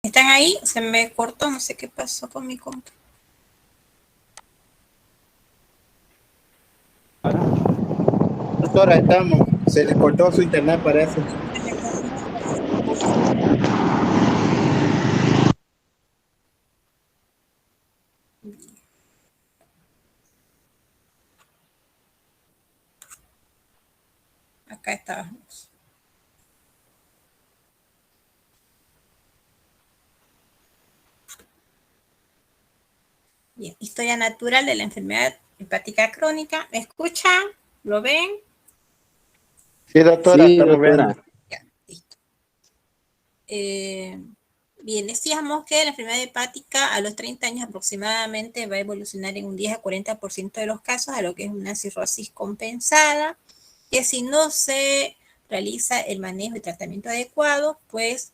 ¿Están ahí? Se me cortó, no sé qué pasó con mi computadora. Doctora, estamos. Se le cortó su internet, parece. Acá estábamos. Bien, historia natural de la enfermedad hepática crónica. ¿Me escuchan? ¿Lo ven? Sí, doctora, Sí, estamos viendo. doctora. Ya, listo. Bien, decíamos que la enfermedad hepática a los 30 años aproximadamente va a evolucionar en un 10 a 40% de los casos a lo que es una cirrosis compensada, que si no se realiza el manejo y tratamiento adecuado, pues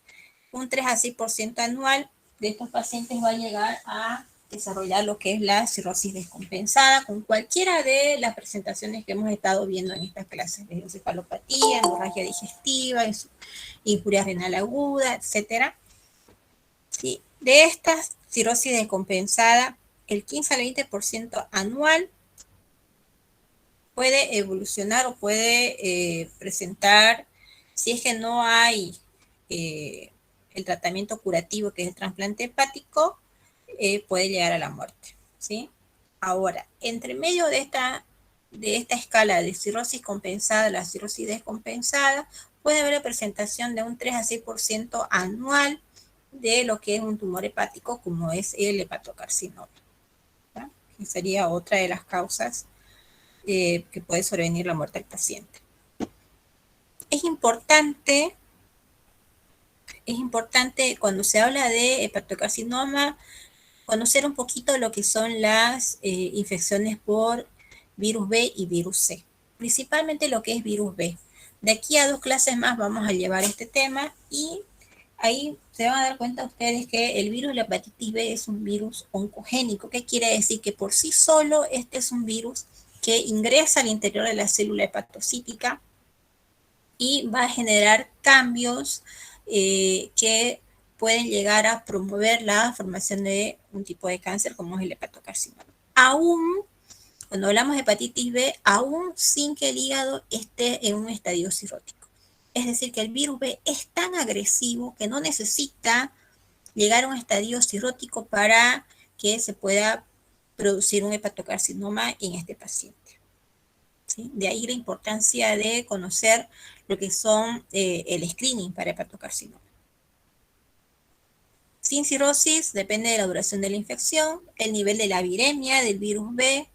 un 3 a 6% anual de estos pacientes va a llegar a desarrollar lo que es la cirrosis descompensada con cualquiera de las presentaciones que hemos estado viendo en estas clases, de encefalopatía, hemorragia digestiva, injuria renal aguda, etcétera. ¿Sí? De esta cirrosis descompensada, el 15 al 20% anual puede evolucionar o puede presentar, si es que no hay el tratamiento curativo que es el trasplante hepático, puede llegar a la muerte, ¿sí? Ahora, entre medio de esta escala de cirrosis compensada, la cirrosis descompensada, puede haber la presentación de un 3 a 6% anual de lo que es un tumor hepático, como es el hepatocarcinoma, ¿ya? Que sería otra de las causas que puede sobrevenir la muerte del paciente. Es importante cuando se habla de hepatocarcinoma conocer un poquito lo que son las infecciones por virus B y virus C, principalmente lo que es virus B. De aquí a 2 clases más vamos a llevar este tema y ahí se van a dar cuenta ustedes que el virus de la hepatitis B es un virus oncogénico. ¿Qué quiere decir? Que por sí solo este es un virus que ingresa al interior de la célula hepatocítica y va a generar cambios que pueden llegar a promover la formación de un tipo de cáncer como es el hepatocarcinoma. Aún, cuando hablamos de hepatitis B, aún sin que el hígado esté en un estadio cirrótico. Es decir, que el virus B es tan agresivo que no necesita llegar a un estadio cirrótico para que se pueda producir un hepatocarcinoma en este paciente. ¿Sí? De ahí la importancia de conocer lo que son el screening para hepatocarcinoma. Sin cirrosis depende de la duración de la infección, el nivel de la viremia del virus B,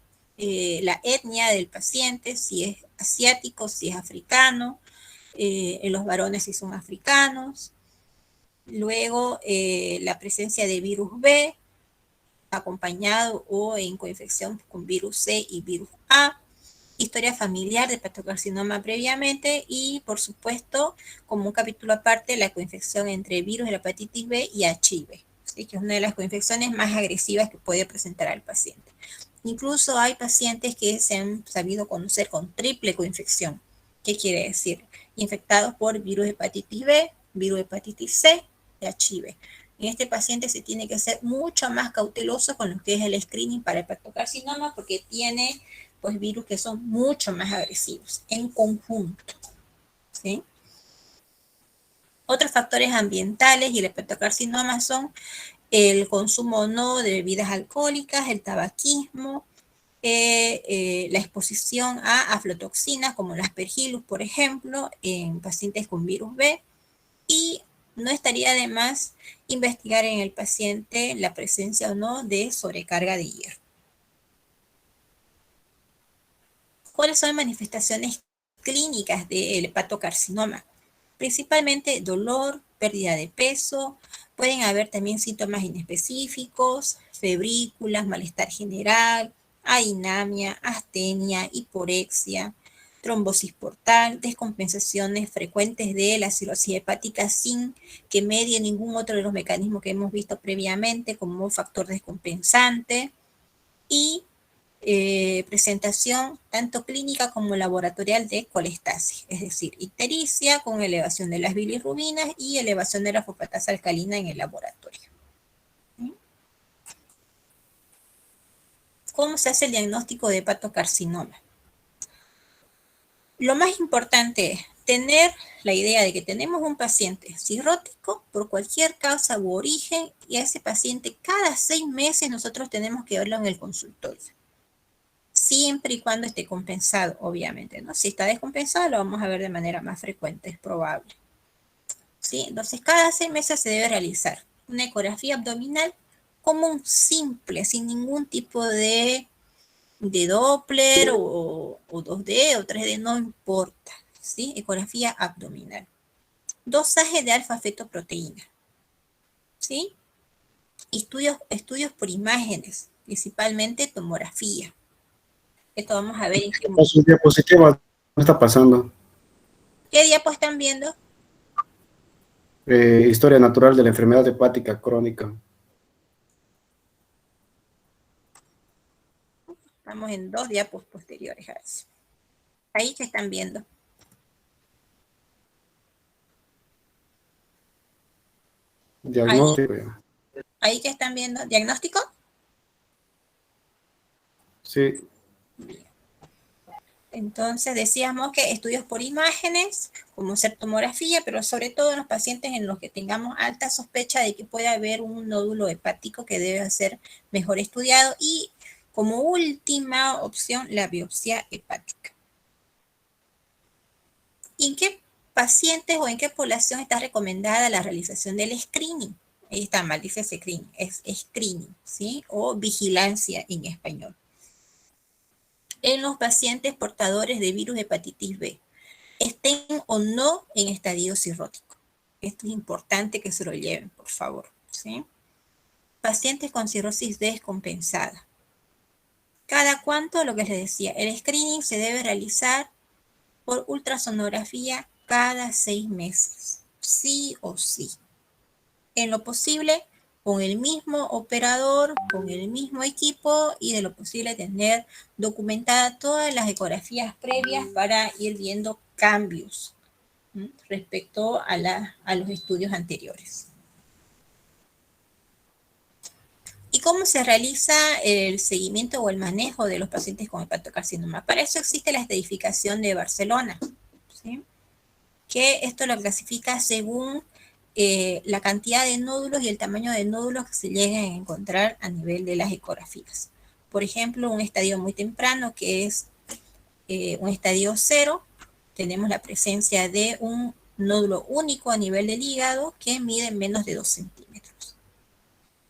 la etnia del paciente, si es asiático, si es africano, en los varones si son africanos. Luego la presencia de virus B acompañado o en coinfección con virus C y virus A, historia familiar de hepatocarcinoma previamente y, por supuesto, como un capítulo aparte, la coinfección entre virus de la hepatitis B y HIV, ¿sí? Que es una de las coinfecciones más agresivas que puede presentar al paciente. Incluso hay pacientes que se han sabido conocer con triple coinfección. ¿Qué quiere decir? Infectados por virus de hepatitis B, virus de hepatitis C y HIV. En este paciente se tiene que ser mucho más cauteloso con lo que es el screening para hepatocarcinoma porque tiene pues virus que son mucho más agresivos en conjunto, ¿sí? Otros factores ambientales y el hepatocarcinoma son el consumo no de bebidas alcohólicas, el tabaquismo, la exposición a aflatoxinas como las aspergillus, por ejemplo, en pacientes con virus B, y no estaría de más investigar en el paciente la presencia o no de sobrecarga de hierro. ¿Cuáles son las manifestaciones clínicas del hepatocarcinoma? Principalmente dolor, pérdida de peso, pueden haber también síntomas inespecíficos, febrículas, malestar general, ainamia, astenia, hiporexia, trombosis portal, descompensaciones frecuentes de la cirrosis hepática sin que medie ningún otro de los mecanismos que hemos visto previamente como un factor descompensante y presentación tanto clínica como laboratorial de colestasis, es decir, ictericia con elevación de las bilirrubinas y elevación de la fosfatasa alcalina en el laboratorio. ¿Cómo se hace el diagnóstico de hepatocarcinoma? Lo más importante es tener la idea de que tenemos un paciente cirrótico por cualquier causa u origen, y a ese paciente cada 6 meses nosotros tenemos que verlo en el consultorio. Siempre y cuando esté compensado, obviamente, ¿no? Si está descompensado, lo vamos a ver de manera más frecuente, es probable. ¿Sí? Entonces, cada 6 meses se debe realizar una ecografía abdominal común, simple, sin ningún tipo de Doppler o 2D o 3D, no importa, ¿sí? Ecografía abdominal. Dosaje de alfa-fetoproteína, ¿sí? Estudios por imágenes, principalmente tomografía. Esto vamos a ver en qué... Sus diapositivas no está pasando. ¿Qué diapo están viendo? Historia natural de la enfermedad hepática crónica. Estamos en 2 diapos posteriores a eso. Ahí que están viendo. Diagnóstico. Ahí que están viendo. ¿Diagnóstico? Sí. Bien. Entonces decíamos que estudios por imágenes, como hacer tomografía, pero sobre todo en los pacientes en los que tengamos alta sospecha de que pueda haber un nódulo hepático que debe ser mejor estudiado, y como última opción la biopsia hepática. ¿Y en qué pacientes o en qué población está recomendada la realización del screening? Ahí está mal, dice screening, es screening, ¿sí? O vigilancia en español. En los pacientes portadores de virus hepatitis B, estén o no en estadio cirrótico. Esto es importante que se lo lleven, por favor, ¿sí? Pacientes con cirrosis descompensada. ¿Cada cuánto? Lo que les decía, el screening se debe realizar por ultrasonografía cada 6 meses, sí o sí. En lo posible, con el mismo operador, con el mismo equipo, y de lo posible tener documentadas todas las ecografías previas para ir viendo cambios respecto a los estudios anteriores. ¿Y cómo se realiza el seguimiento o el manejo de los pacientes con hepatocarcinoma? Para eso existe la estadificación de Barcelona, ¿sí? Que esto lo clasifica según la cantidad de nódulos y el tamaño de nódulos que se lleguen a encontrar a nivel de las ecografías. Por ejemplo, un estadio muy temprano, que es un estadio 0, tenemos la presencia de un nódulo único a nivel del hígado que mide menos de 2 centímetros.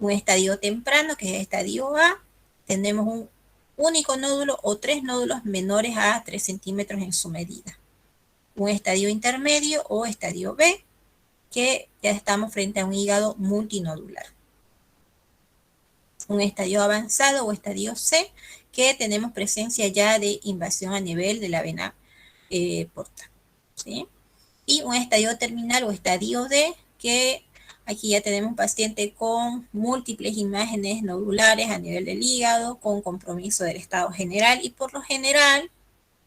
Un estadio temprano, que es el estadio A, tenemos un único nódulo o 3 nódulos menores a 3 centímetros en su medida. Un estadio intermedio o estadio B, que ya estamos frente a un hígado multinodular. Un estadio avanzado o estadio C, que tenemos presencia ya de invasión a nivel de la vena porta, ¿sí? Y un estadio terminal o estadio D, que aquí ya tenemos un paciente con múltiples imágenes nodulares a nivel del hígado, con compromiso del estado general, y por lo general,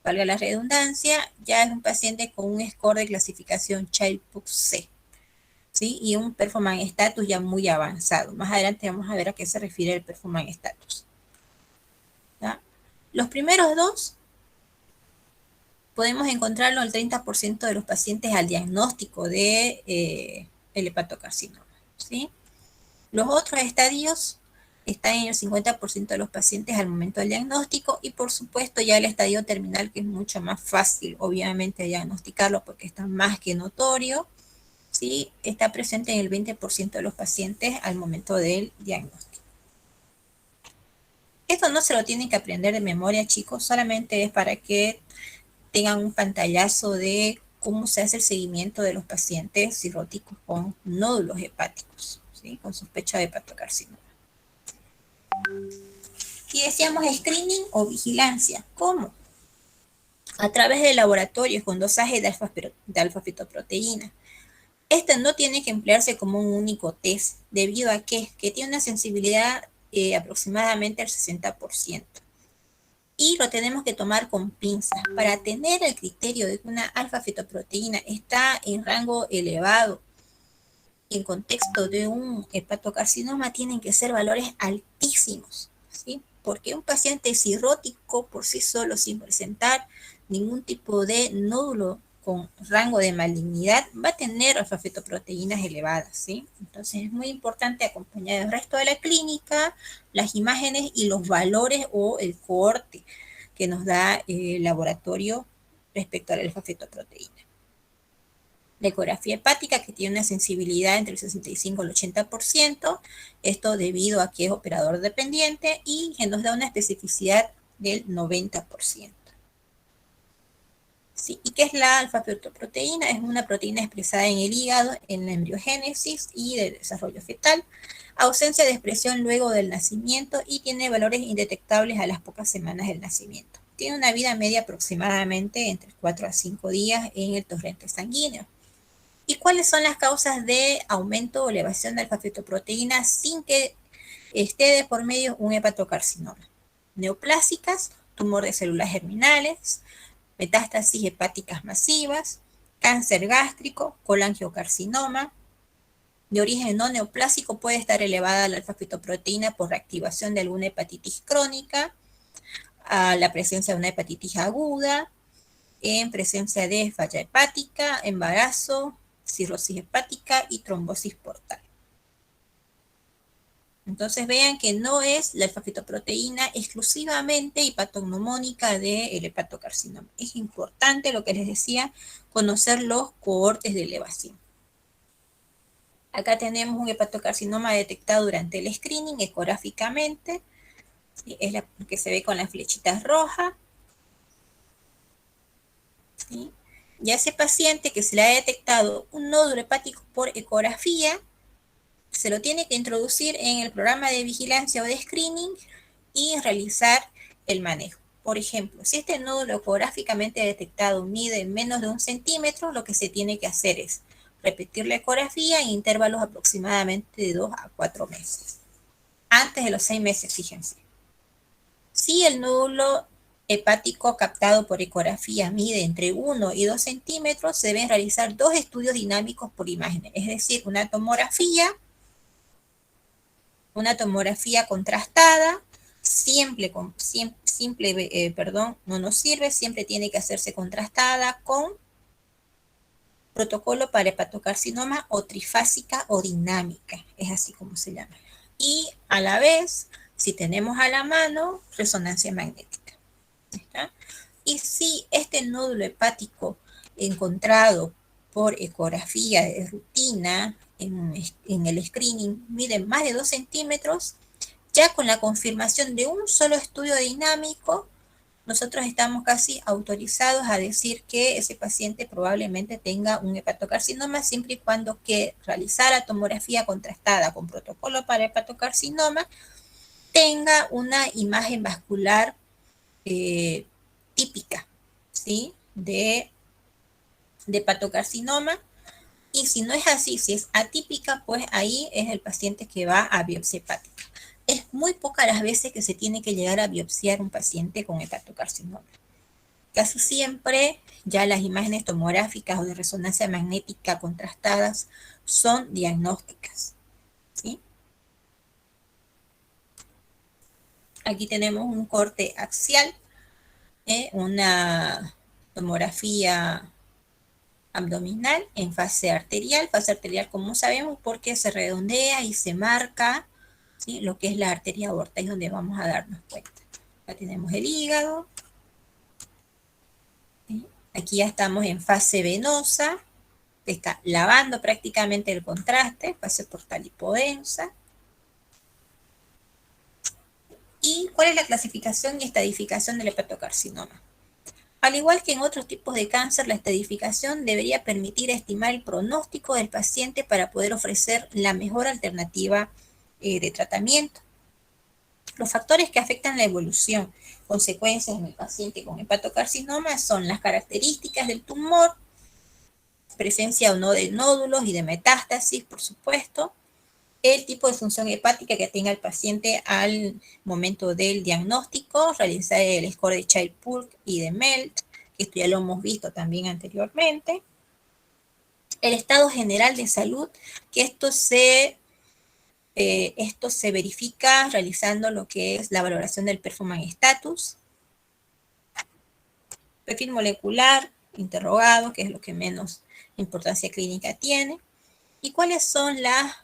valga la redundancia, ya es un paciente con un score de clasificación Child-Pugh C, ¿sí? Y un performance status ya muy avanzado. Más adelante vamos a ver a qué se refiere el performance status, ¿ya? Los primeros dos podemos encontrarlo el 30% de los pacientes al diagnóstico de el hepatocarcinoma, ¿sí? Los otros estadios están en el 50% de los pacientes al momento del diagnóstico, y por supuesto ya el estadio terminal, que es mucho más fácil obviamente diagnosticarlo porque está más que notorio, ¿sí? Está presente en el 20% de los pacientes al momento del diagnóstico. Esto no se lo tienen que aprender de memoria, chicos, solamente es para que tengan un pantallazo de cómo se hace el seguimiento de los pacientes cirróticos con nódulos hepáticos, ¿sí? Con sospecha de hepatocarcinoma. Y decíamos screening o vigilancia. ¿Cómo? A través de laboratorios con dosaje de alfa-fetoproteína. Este no tiene que emplearse como un único test, debido a que tiene una sensibilidad aproximadamente al 60%. y lo tenemos que tomar con pinzas. Para tener el criterio de que una alfa-fetoproteína está en rango elevado en contexto de un hepatocarcinoma, tienen que ser valores altísimos, ¿sí? Porque un paciente cirrótico por sí solo, sin presentar ningún tipo de nódulo con rango de malignidad, va a tener alfa-fetoproteínas elevadas, ¿sí? Entonces es muy importante acompañar el resto de la clínica, las imágenes y los valores o el cohorte que nos da el laboratorio respecto a la alfa-fetoproteína. La ecografía hepática, que tiene una sensibilidad entre el 65 y el 80%, esto debido a que es operador dependiente, y que nos da una especificidad del 90%. ¿Sí? ¿Y qué es la alfa-fetoproteína? Es una proteína expresada en el hígado, en la embriogénesis y del desarrollo fetal, ausencia de expresión luego del nacimiento y tiene valores indetectables a las pocas semanas del nacimiento. Tiene una vida media aproximadamente entre 4 a 5 días en el torrente sanguíneo. ¿Y cuáles son las causas de aumento o elevación de alfa-fetoproteína sin que esté de por medio un hepatocarcinoma? Neoplásicas, tumor de células germinales, metástasis hepáticas masivas, cáncer gástrico, colangiocarcinoma. De origen no neoplásico puede estar elevada la alfa-fetoproteína por reactivación de alguna hepatitis crónica, a la presencia de una hepatitis aguda, en presencia de falla hepática, embarazo, cirrosis hepática y trombosis portal. Entonces vean que no es la alfa-fetoproteína exclusivamente hepatognomónica del hepatocarcinoma. Es importante, lo que les decía, conocer los cohortes de elevación. Acá tenemos un hepatocarcinoma detectado durante el screening ecográficamente. ¿Sí? Es la que se ve con las flechitas rojas. ¿Sí? Y a ese paciente que se le ha detectado un nódulo hepático por ecografía, se lo tiene que introducir en el programa de vigilancia o de screening y realizar el manejo. Por ejemplo, si este nódulo ecográficamente detectado mide menos de 1 centímetro, lo que se tiene que hacer es repetir la ecografía en intervalos aproximadamente de 2 a 4 meses. Antes de los 6 meses, fíjense. Si el nódulo hepático captado por ecografía mide entre 1 y 2 centímetros, se deben realizar 2 estudios dinámicos por imágenes, es decir, una tomografía contrastada, no nos sirve, siempre tiene que hacerse contrastada con protocolo para hepatocarcinoma o trifásica o dinámica, es así como se llama. Y a la vez, si tenemos a la mano, resonancia magnética. ¿Está? Y si este nódulo hepático encontrado por ecografía de rutina en el screening mide más de 2 centímetros, ya con la confirmación de un solo estudio dinámico, nosotros estamos casi autorizados a decir que ese paciente probablemente tenga un hepatocarcinoma, siempre y cuando que realizara tomografía contrastada con protocolo para hepatocarcinoma tenga una imagen vascular típica, ¿sí? de hepatocarcinoma. Y si no es así, si es atípica, pues ahí es el paciente que va a biopsia hepática. Es muy pocas las veces que se tiene que llegar a biopsiar un paciente con hepatocarcinoma. Casi siempre ya las imágenes tomográficas o de resonancia magnética contrastadas son diagnósticas, ¿sí? Aquí tenemos un corte axial, una tomografía abdominal en fase arterial como sabemos porque se redondea y se marca, ¿sí? Lo que es la arteria aorta, es donde vamos a darnos cuenta. Acá tenemos el hígado, ¿sí? Aquí ya estamos en fase venosa, que está lavando prácticamente el contraste, fase portal hipodensa. ¿Y cuál es la clasificación y estadificación del hepatocarcinoma? Al igual que en otros tipos de cáncer, la estadificación debería permitir estimar el pronóstico del paciente para poder ofrecer la mejor alternativa de tratamiento. Los factores que afectan la evolución, consecuencias en el paciente con hepatocarcinoma son las características del tumor, presencia o no de nódulos y de metástasis, por supuesto, el tipo de función hepática que tenga el paciente al momento del diagnóstico, realizar el score de Child-Pugh y de MELD, que esto ya lo hemos visto también anteriormente. El estado general de salud, que esto se verifica realizando lo que es la valoración del performance status. Perfil molecular, interrogado, que es lo que menos importancia clínica tiene. ¿Y cuáles son las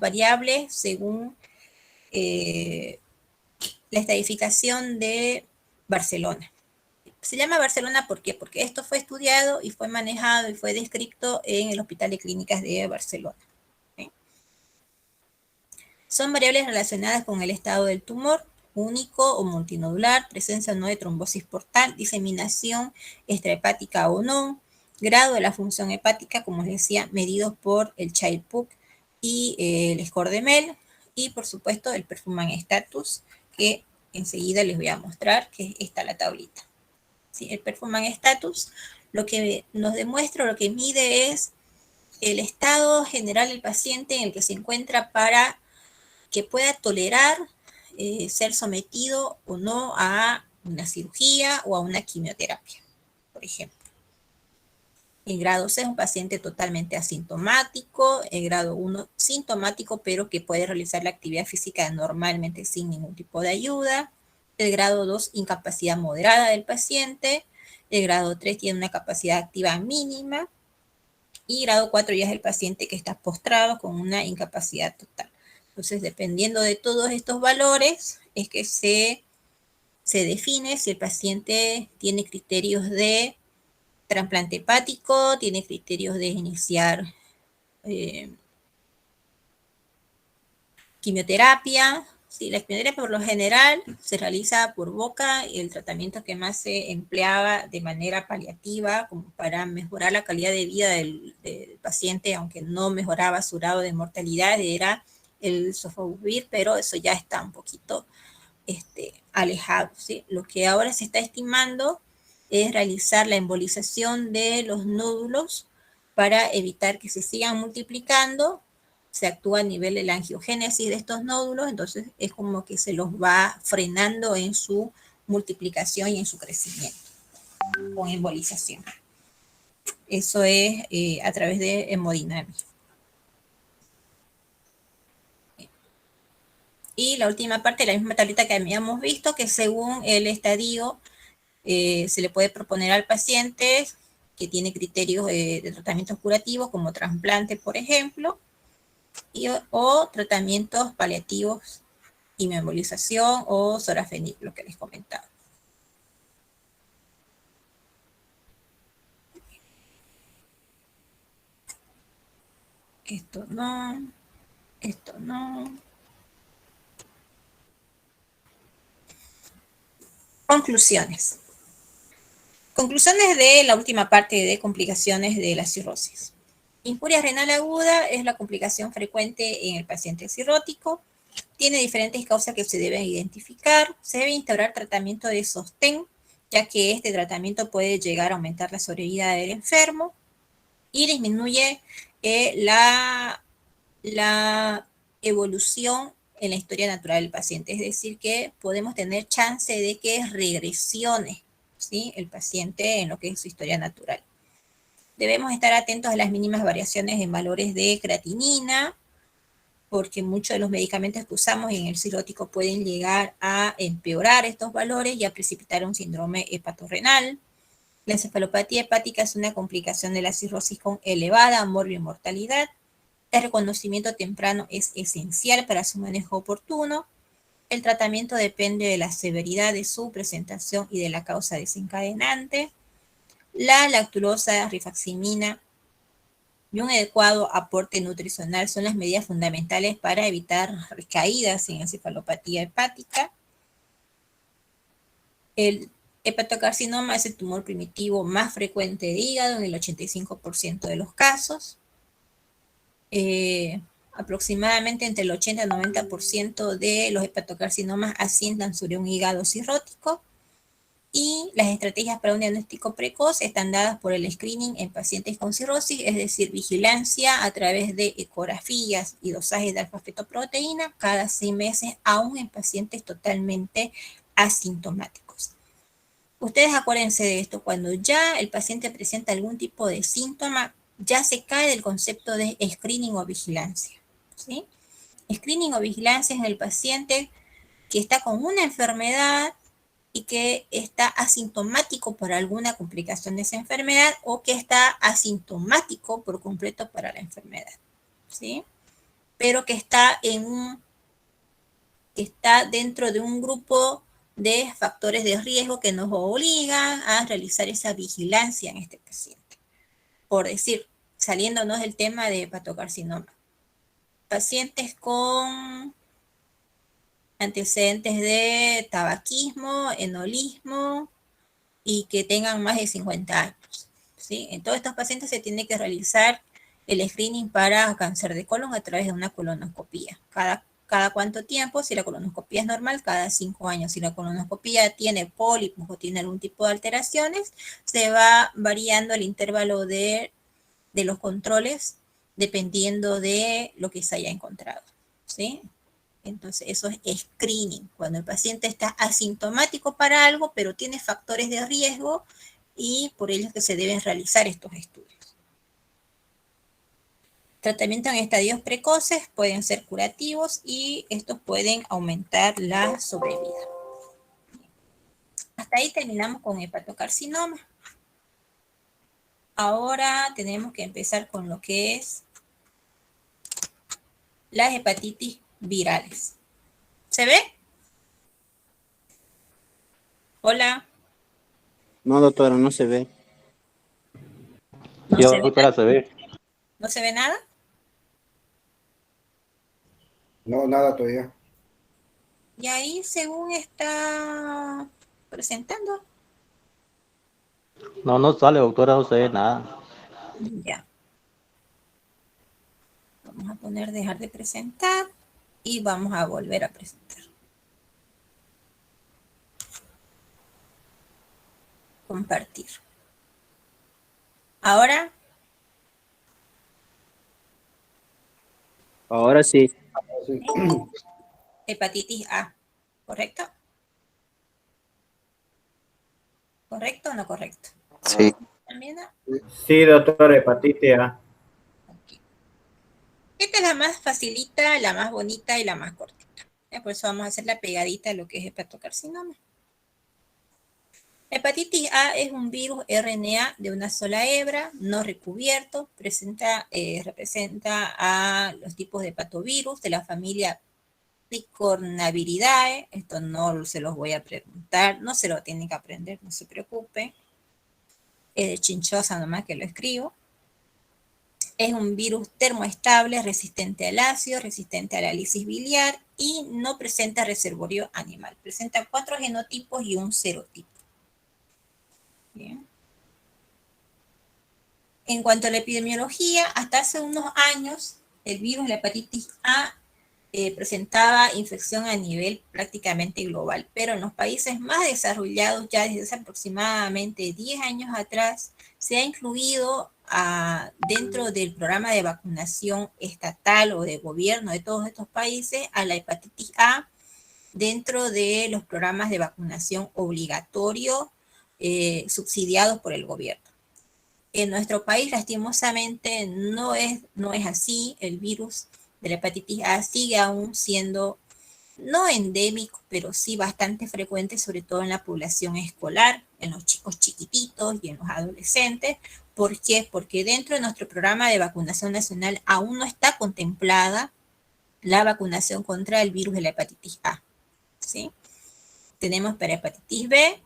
variables según la estadificación de Barcelona? Se llama Barcelona, ¿por qué? Porque esto fue estudiado y fue manejado y fue descrito en el Hospital de Clínicas de Barcelona. ¿Sí? Son variables relacionadas con el estado del tumor, único o multinodular, presencia o no de trombosis portal, diseminación extrahepática o no, grado de la función hepática, como les decía, medidos por el Child-Pugh y el score de MEL, y por supuesto el performance status, que enseguida les voy a mostrar, que está la tablita. ¿Sí? El performance status lo que nos demuestra, lo que mide es el estado general del paciente en el que se encuentra para que pueda tolerar ser sometido o no a una cirugía o a una quimioterapia, por ejemplo. El grado C es un paciente totalmente asintomático, el grado 1 sintomático, pero que puede realizar la actividad física normalmente sin ningún tipo de ayuda. El grado 2, incapacidad moderada del paciente. El grado 3 tiene una capacidad activa mínima. Y grado 4 ya es el paciente que está postrado con una incapacidad total. Entonces, dependiendo de todos estos valores, es que se define si el paciente tiene criterios de trasplante hepático, tiene criterios de iniciar quimioterapia. Sí, la quimioterapia por lo general se realiza por boca, y el tratamiento que más se empleaba de manera paliativa, como para mejorar la calidad de vida del paciente, aunque no mejoraba su grado de mortalidad, era el sofosbuvir, pero eso ya está un poquito alejado. ¿Sí? Lo que ahora se está estimando es realizar la embolización de los nódulos para evitar que se sigan multiplicando. Se actúa a nivel de la angiogénesis de estos nódulos, entonces es como que se los va frenando en su multiplicación y en su crecimiento con embolización. Eso es a través de hemodinamia. Y la última parte, la misma tablita que habíamos visto, que según el estadio se le puede proponer al paciente que tiene criterios de tratamientos curativos, como trasplante, por ejemplo, o tratamientos paliativos, inmunoembolización o sorafenib, lo que les comentaba. Esto no, esto no. Conclusiones. Conclusiones de la última parte de complicaciones de la cirrosis. Infuria renal aguda es la complicación frecuente en el paciente cirrótico. Tiene diferentes causas que se deben identificar. Se debe instaurar tratamiento de sostén, ya que este tratamiento puede llegar a aumentar la sobrevida del enfermo y disminuye la evolución en la historia natural del paciente. Es decir, que podemos tener chance de que regresione, ¿sí?, el paciente en lo que es su historia natural. Debemos estar atentos a las mínimas variaciones en valores de creatinina, porque muchos de los medicamentos que usamos en el cirrótico pueden llegar a empeorar estos valores y a precipitar un síndrome hepatorrenal. La encefalopatía hepática es una complicación de la cirrosis con elevada morbi-mortalidad. El reconocimiento temprano es esencial para su manejo oportuno. El tratamiento depende de la severidad de su presentación y de la causa desencadenante. La lactulosa, rifaximina y un adecuado aporte nutricional son las medidas fundamentales para evitar recaídas en encefalopatía hepática. El hepatocarcinoma es el tumor primitivo más frecuente de hígado en el 85% de los casos. Aproximadamente entre el 80 y el 90% de los hepatocarcinomas asientan sobre un hígado cirrótico. Y las estrategias para un diagnóstico precoz están dadas por el screening en pacientes con cirrosis, es decir, vigilancia a través de ecografías y dosajes de alfa-fetoproteína cada 6 meses, aún en pacientes totalmente asintomáticos. Ustedes acuérdense de esto, cuando ya el paciente presenta algún tipo de síntoma, ya se cae del concepto de screening o vigilancia, ¿sí? Screening o vigilancia es el paciente que está con una enfermedad y que está asintomático por alguna complicación de esa enfermedad o que está asintomático por completo para la enfermedad, ¿sí? Pero que está dentro de un grupo de factores de riesgo que nos obligan a realizar esa vigilancia en este paciente. Por decir, saliéndonos del tema de hepatocarcinoma, pacientes con antecedentes de tabaquismo, enolismo y que tengan más de 50 años, ¿sí? En todos estos pacientes se tiene que realizar el screening para cáncer de colon a través de una colonoscopía. Cada cuánto tiempo, si la colonoscopía es normal, cada 5 años. Si la colonoscopía tiene pólipos o tiene algún tipo de alteraciones, se va variando el intervalo de los controles dependiendo de lo que se haya encontrado, ¿sí? Entonces, eso es screening, cuando el paciente está asintomático para algo, pero tiene factores de riesgo y por ello es que se deben realizar estos estudios. Tratamiento en estadios precoces pueden ser curativos y estos pueden aumentar la sobrevida. Hasta ahí terminamos con hepatocarcinoma. Ahora tenemos que empezar con lo que es las hepatitis virales. ¿Se ve? Hola. No, doctora, no se ve. ¿No Sí, se ve doctora, nada? se ve. ¿No se ve nada? No, nada todavía. Y ahí, según está presentando, No, no sale, doctora, no se ve nada. ya. Vamos a poner dejar de presentar y vamos a volver a presentar. Compartir. Ahora, Ahora sí. Sí. hepatitis A. ¿Correcto? ¿Correcto o no correcto? Sí. ¿También no? Sí, doctora, hepatitis A. Ok. Esta es la más facilita, la más bonita y la más cortita. Por eso vamos a hacer la pegadita de lo que es hepatocarcinoma. Hepatitis A es un virus RNA de una sola hebra, no recubierto, representa a los tipos de hepatovirus de la familia Picornaviridae. Esto no se los voy a preguntar, no se lo tienen que aprender, no se preocupe. Es de chinchosa nomás que lo escribo. Es un virus termoestable, resistente al ácido, resistente a la lisis biliar y no presenta reservorio animal. Presenta 4 genotipos y un serotipo. Bien. En cuanto a la epidemiología, hasta hace unos años, el virus de la hepatitis A presentaba infección a nivel prácticamente global, pero en los países más desarrollados, ya desde hace aproximadamente 10 años atrás, se ha incluido dentro del programa de vacunación estatal o de gobierno de todos estos países a la hepatitis A dentro de los programas de vacunación obligatorio subsidiados por el gobierno. En nuestro país, lastimosamente, no es así. El virus de la hepatitis A sigue aún siendo no endémico, pero sí bastante frecuente, sobre todo en la población escolar, en los chicos chiquititos y en los adolescentes. ¿Por qué? Porque dentro de nuestro programa de vacunación nacional aún no está contemplada la vacunación contra el virus de la hepatitis A, ¿sí? Tenemos para hepatitis B,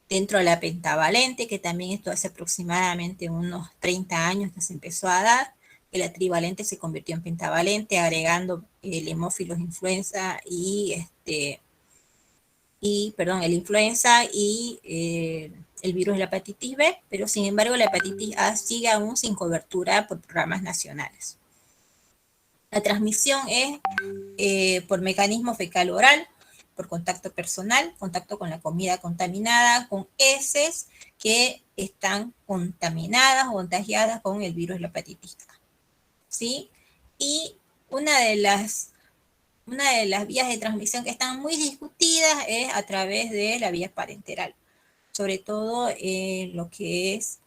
dentro de la pentavalente, que también esto hace aproximadamente unos 30 años que se empezó a dar, que la trivalente se convirtió en pentavalente, agregando el hemófilos influenza el influenza y el virus de la hepatitis B, pero sin embargo la hepatitis A sigue aún sin cobertura por programas nacionales. La transmisión es por mecanismo fecal oral, por contacto personal, contacto con la comida contaminada, con heces que están contaminadas o contagiadas con el virus de la hepatitis A. ¿Sí? Y una de las vías de transmisión que están muy discutidas es a través de la vía parenteral, sobre todo lo que es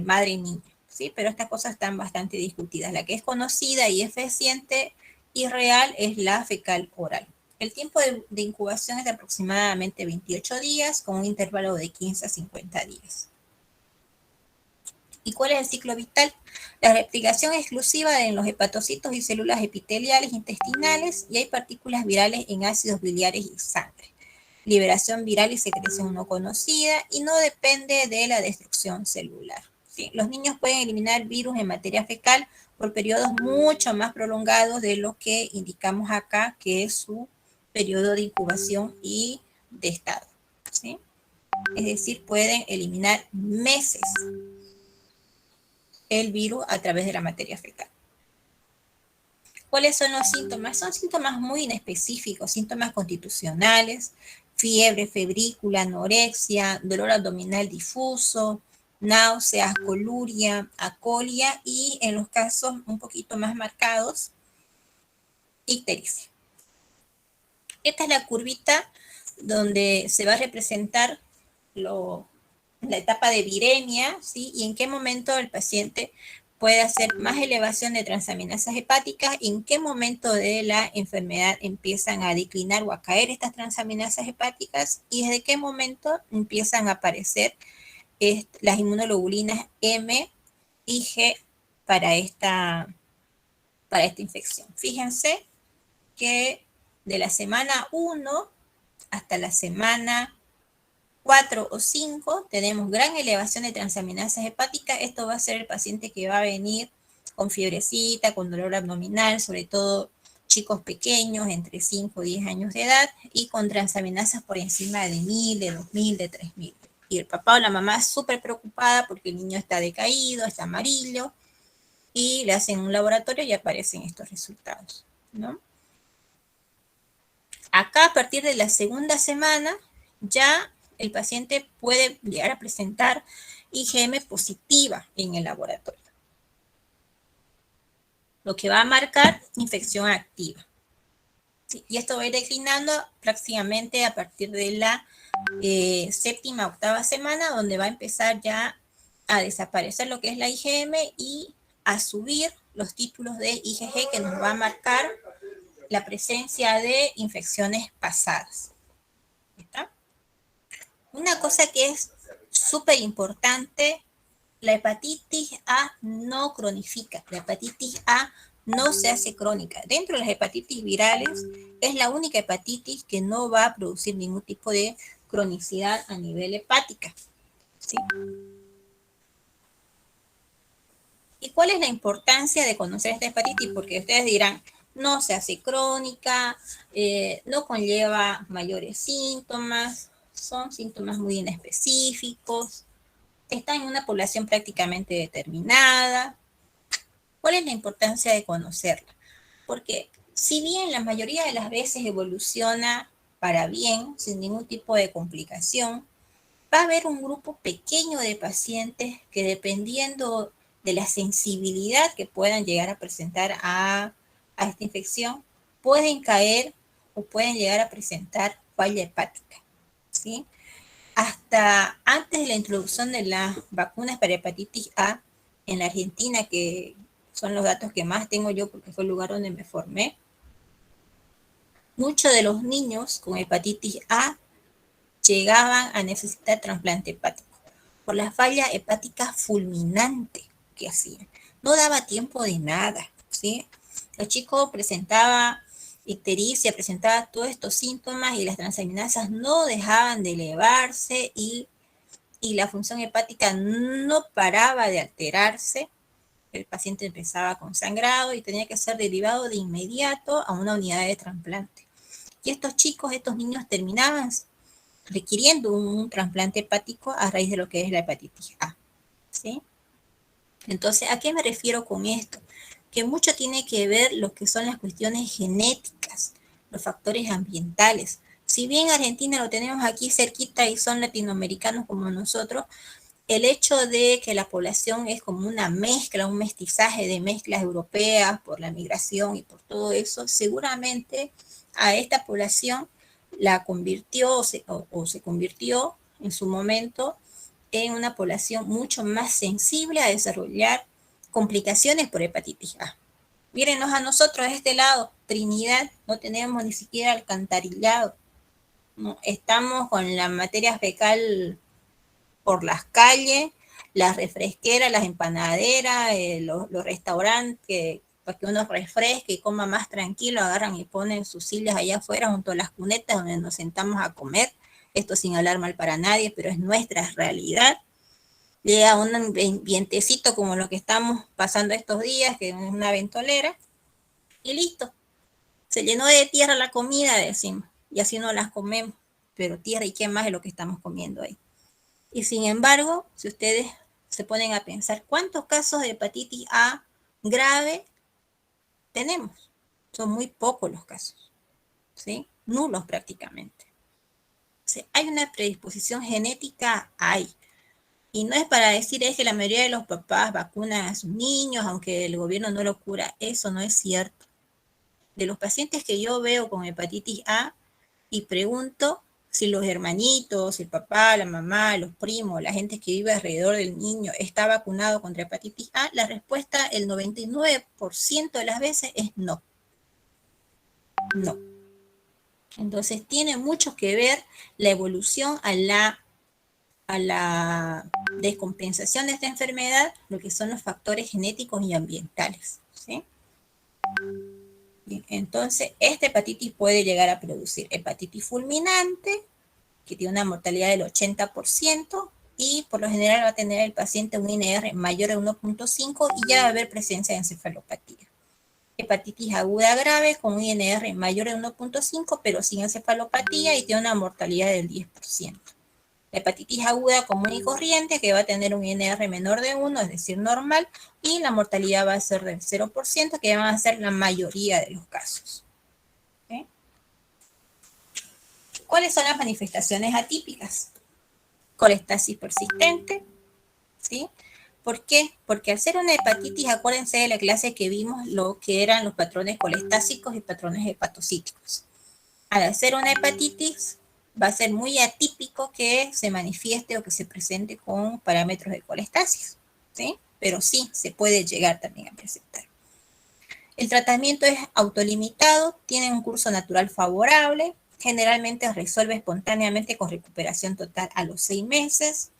madre y niño, ¿sí? Pero estas cosas están bastante discutidas. La que es conocida y eficiente y real es la fecal oral. El tiempo de incubación es de aproximadamente 28 días, con un intervalo de 15 a 50 días. ¿Y cuál es el ciclo vital? La replicación exclusiva en los hepatocitos y células epiteliales intestinales, y hay partículas virales en ácidos biliares y sangre. Liberación viral y secreción no conocida, y no depende de la destrucción celular. ¿Sí? Los niños pueden eliminar virus en materia fecal por periodos mucho más prolongados de lo que indicamos acá, que es su periodo de incubación y de estado. ¿Sí? Es decir, pueden eliminar meses el virus a través de la materia fecal. ¿Cuáles son los síntomas? Son síntomas muy inespecíficos, síntomas constitucionales, fiebre, febrícula, anorexia, dolor abdominal difuso, náuseas, coluria, acolia y en los casos un poquito más marcados, ictericia. Esta es la curvita donde se va a representar la etapa de viremia, ¿sí? Y en qué momento el paciente puede hacer más elevación de transaminasas hepáticas, y en qué momento de la enfermedad empiezan a declinar o a caer estas transaminasas hepáticas, y desde qué momento empiezan a aparecer las inmunoglobulinas M y G para esta infección. Fíjense que de la semana 1 hasta la semana 4 o 5 tenemos gran elevación de transaminasas hepáticas. Esto va a ser el paciente que va a venir con fiebrecita, con dolor abdominal, sobre todo chicos pequeños, entre 5 y 10 años de edad, y con transaminasas por encima de 1000, de 2000, de 3000. Y el papá o la mamá es súper preocupada porque el niño está decaído, está amarillo, y le hacen un laboratorio y aparecen estos resultados, ¿no? Acá, a partir de la segunda semana, ya el paciente puede llegar a presentar IgM positiva en el laboratorio, lo que va a marcar infección activa. ¿Sí? Y esto va a ir declinando prácticamente a partir de la séptima, octava semana, donde va a empezar ya a desaparecer lo que es la IgM y a subir los títulos de IgG, que nos va a marcar la presencia de infecciones pasadas. ¿Está? Una cosa que es súper importante, la hepatitis A no cronifica, la hepatitis A no se hace crónica. Dentro de las hepatitis virales es la única hepatitis que no va a producir ningún tipo de cronicidad a nivel hepática. ¿Sí? ¿Y cuál es la importancia de conocer esta hepatitis? Porque ustedes dirán, no se hace crónica, no conlleva mayores síntomas, son síntomas muy inespecíficos, está en una población prácticamente determinada. ¿Cuál es la importancia de conocerla? Porque si bien la mayoría de las veces evoluciona para bien, sin ningún tipo de complicación, va a haber un grupo pequeño de pacientes que, dependiendo de la sensibilidad que puedan llegar a presentar a esta infección, pueden caer o pueden llegar a presentar falla hepática, ¿sí? Hasta antes de la introducción de las vacunas para hepatitis A en la Argentina, que son los datos que más tengo yo porque fue el lugar donde me formé, muchos de los niños con hepatitis A llegaban a necesitar trasplante hepático por la falla hepática fulminante que hacían. No daba tiempo de nada, ¿sí? El chico presentaba ictericia, presentaba todos estos síntomas y las transaminasas no dejaban de elevarse y la función hepática no paraba de alterarse. El paciente empezaba con sangrado y tenía que ser derivado de inmediato a una unidad de trasplante. Y estos chicos, estos niños terminaban requiriendo un trasplante hepático a raíz de lo que es la hepatitis A, ¿sí? Entonces, ¿a qué me refiero con esto? Que mucho tiene que ver lo que son las cuestiones genéticas, los factores ambientales. Si bien Argentina lo tenemos aquí cerquita y son latinoamericanos como nosotros, el hecho de que la población es como una mezcla, un mestizaje de mezclas europeas por la migración y por todo eso, seguramente a esta población la convirtió o se convirtió en su momento en una población mucho más sensible a desarrollar complicaciones por hepatitis A. Mírenos a nosotros de este lado, Trinidad, no tenemos ni siquiera alcantarillado, ¿no? Estamos con la materia fecal por las calles, las refresqueras, las empanaderas, los restaurantes, para que uno refresque y coma más tranquilo, agarran y ponen sus sillas allá afuera junto a las cunetas donde nos sentamos a comer. Esto sin hablar mal para nadie, pero es nuestra realidad. Llega un vientecito como lo que estamos pasando estos días, que es una ventolera, y listo. Se llenó de tierra la comida, decimos, y así no las comemos. Pero tierra, ¿y qué más es lo que estamos comiendo ahí? Y sin embargo, si ustedes se ponen a pensar, ¿cuántos casos de hepatitis A grave tenemos? Son muy pocos los casos, ¿sí? Nulos prácticamente. O sea, hay una predisposición genética, hay. Y no es para decir es que la mayoría de los papás vacunan a sus niños, aunque el gobierno no lo cura. Eso no es cierto. De los pacientes que yo veo con hepatitis A y pregunto si los hermanitos, el papá, la mamá, los primos, la gente que vive alrededor del niño está vacunado contra hepatitis A, la respuesta el 99% de las veces es no. No. Entonces tiene mucho que ver la evolución a la descompensación de esta enfermedad, lo que son los factores genéticos y ambientales, ¿sí? Bien, entonces, esta hepatitis puede llegar a producir hepatitis fulminante, que tiene una mortalidad del 80%, y por lo general va a tener el paciente un INR mayor a 1.5 y ya va a haber presencia de encefalopatía. Hepatitis aguda grave con un INR mayor a 1.5, pero sin encefalopatía y tiene una mortalidad del 10%. La hepatitis aguda común y corriente, que va a tener un INR menor de 1, es decir, normal, y la mortalidad va a ser del 0%, que van a ser la mayoría de los casos. ¿Okay? ¿Cuáles son las manifestaciones atípicas? Colestasis persistente, ¿sí? ¿Por qué? Porque al ser una hepatitis, acuérdense de la clase que vimos lo que eran los patrones colestásicos y patrones hepatocíticos. Al ser una hepatitis, va a ser muy atípico que se manifieste o que se presente con parámetros de colestasis, ¿sí? Pero sí, se puede llegar también a presentar. El tratamiento es autolimitado, tiene un curso natural favorable, generalmente resuelve espontáneamente con recuperación total a los 6 meses.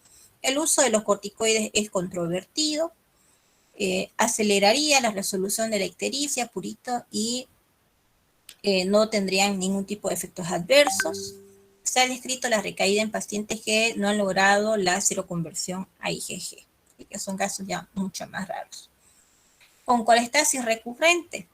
El uso de los corticoides es controvertido, aceleraría la resolución de la ictericia, purito, y no tendrían ningún tipo de efectos adversos. Se ha descrito la recaída en pacientes que no han logrado la seroconversión a IgG, y que son casos ya mucho más raros. Con colestasis recurrente,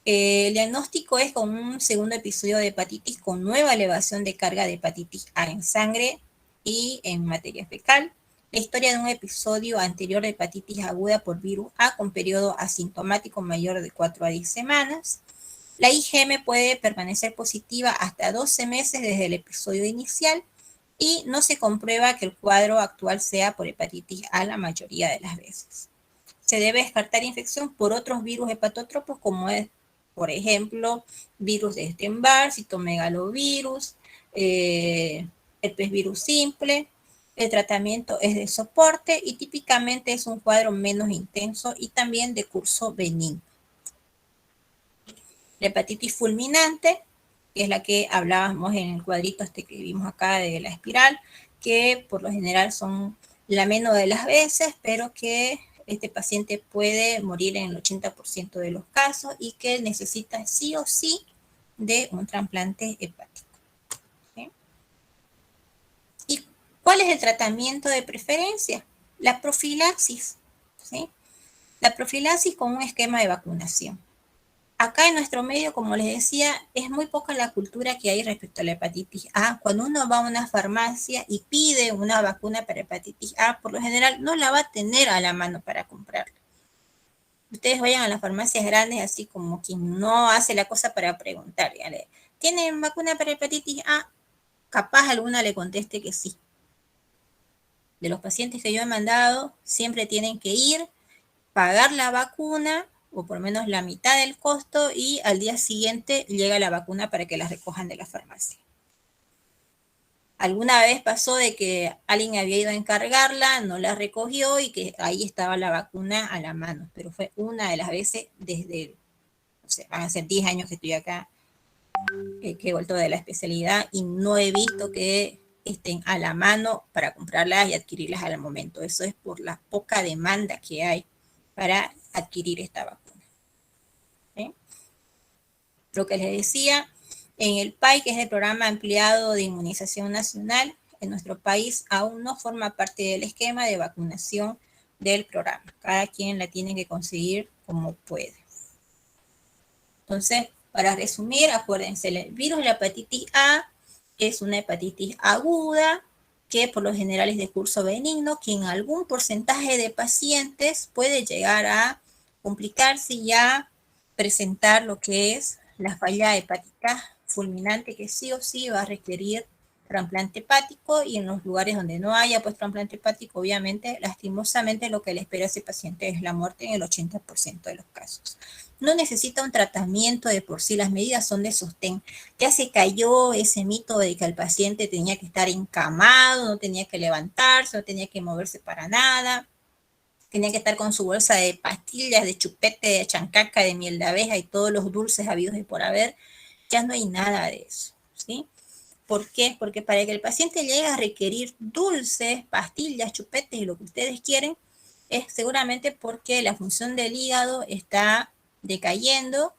el diagnóstico es con un segundo episodio de hepatitis con nueva elevación de carga de hepatitis A en sangre y en materia fecal. La historia de un episodio anterior de hepatitis aguda por virus A con periodo asintomático mayor de 4 a 10 semanas. La IgM puede permanecer positiva hasta 12 meses desde el episodio inicial y no se comprueba que el cuadro actual sea por hepatitis A la mayoría de las veces. Se debe descartar infección por otros virus hepatótropos como es, por ejemplo, virus de Epstein-Barr, citomegalovirus, herpes virus simple. El tratamiento es de soporte y típicamente es un cuadro menos intenso y también de curso benigno. La hepatitis fulminante, que es la que hablábamos en el cuadrito este que vimos acá de la espiral, que por lo general son la menos de las veces, pero que este paciente puede morir en el 80% de los casos y que necesita sí o sí de un trasplante hepático. ¿Sí? ¿Y cuál es el tratamiento de preferencia? La profilaxis. ¿Sí? La profilaxis con un esquema de vacunación. Acá en nuestro medio, como les decía, es muy poca la cultura que hay respecto a la hepatitis A. Cuando uno va a una farmacia y pide una vacuna para hepatitis A, por lo general no la va a tener a la mano para comprarla. Ustedes vayan a las farmacias grandes así como quien no hace la cosa para preguntar. ¿tienen vacuna para hepatitis A? Capaz alguna le conteste que sí. De los pacientes que yo he mandado, siempre tienen que ir, pagar la vacuna, o por lo menos la mitad del costo, y al día siguiente llega la vacuna para que la recojan de la farmacia. Alguna vez pasó de que alguien había ido a encargarla, no la recogió y que ahí estaba la vacuna a la mano, pero fue una de las veces desde, no sé, van a ser 10 años que estoy acá, que he vuelto de la especialidad y no he visto que estén a la mano para comprarlas y adquirirlas al momento. Eso es por la poca demanda que hay para adquirir esta vacuna. ¿Sí? Lo que les decía, en el PAI, que es el Programa Ampliado de Inmunización Nacional, en nuestro país aún no forma parte del esquema de vacunación del programa. Cada quien la tiene que conseguir como puede. Entonces, para resumir, acuérdense, el virus de la hepatitis A es una hepatitis aguda que por lo general es de curso benigno, que en algún porcentaje de pacientes puede llegar a complicarse y a presentar lo que es la falla hepática fulminante, que sí o sí va a requerir trasplante hepático, y en los lugares donde no haya pues trasplante hepático, obviamente, lastimosamente lo que le espera a ese paciente es la muerte en el 80% de los casos. No necesita un tratamiento de por sí, las medidas son de sostén. Ya se cayó ese mito de que el paciente tenía que estar encamado, no tenía que levantarse, no tenía que moverse para nada, tenía que estar con su bolsa de pastillas, de chupete, de chancaca, de miel de abeja y todos los dulces habidos y por haber. Ya no hay nada de eso, ¿sí? ¿Por qué? Porque para que el paciente llegue a requerir dulces, pastillas, chupetes y lo que ustedes quieren, es seguramente porque la función del hígado está decayendo,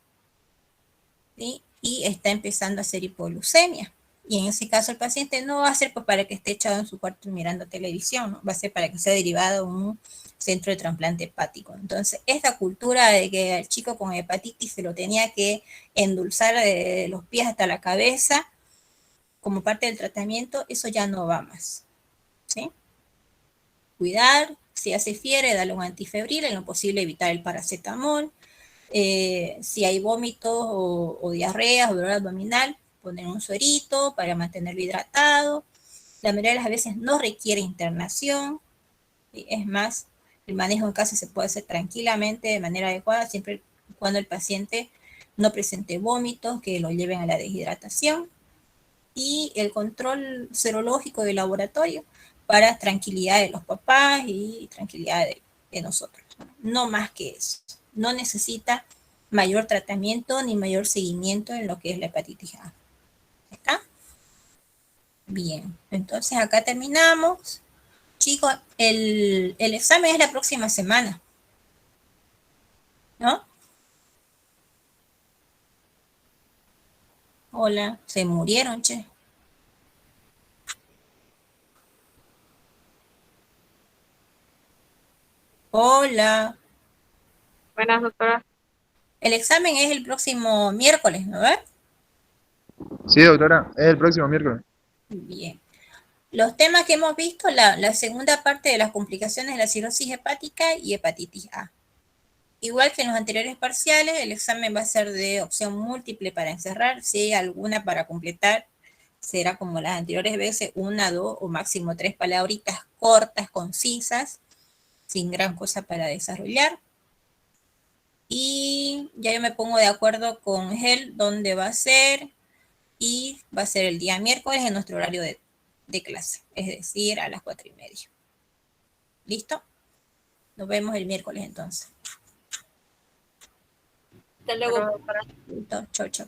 ¿sí? Y está empezando a hacer hipoglucemia. Y en ese caso el paciente no va a ser pues para que esté echado en su cuarto mirando televisión, ¿no? Va a ser para que sea derivado a un centro de trasplante hepático. Entonces, esta cultura de que al chico con hepatitis se lo tenía que endulzar de los pies hasta la cabeza como parte del tratamiento, eso ya no va más, ¿sí? Cuidar, si hace fiebre, darle un antifebril, en lo posible evitar el paracetamol. Si hay vómitos o diarreas o dolor abdominal, poner un suerito para mantenerlo hidratado. La mayoría de las veces no requiere internación. Es más, el manejo en casa se puede hacer tranquilamente de manera adecuada, siempre y cuando el paciente no presente vómitos que lo lleven a la deshidratación. Y el control serológico de laboratorio para tranquilidad de los papás y tranquilidad de nosotros. No más que eso. No necesita mayor tratamiento ni mayor seguimiento en lo que es la hepatitis A. ¿Está? Bien, entonces acá terminamos. Chicos, el examen es la próxima semana, ¿no? Hola, se murieron, che. Hola. Buenas, doctora. El examen es el próximo miércoles, ¿no? Sí, doctora, es el próximo miércoles. Bien. Los temas que hemos visto, la segunda parte de las complicaciones de la cirrosis hepática y hepatitis A. Igual que en los anteriores parciales, el examen va a ser de opción múltiple para encerrar. Si hay alguna para completar, será como las anteriores veces, 1, 2 o máximo 3 palabritas cortas, concisas, sin gran cosa para desarrollar. Y ya yo me pongo de acuerdo con él dónde va a ser, y va a ser el día miércoles en nuestro horario de clase, es decir, a las 4:30. ¿Listo? Nos vemos el miércoles entonces. Hasta luego. Doctora. Listo, chau, chau.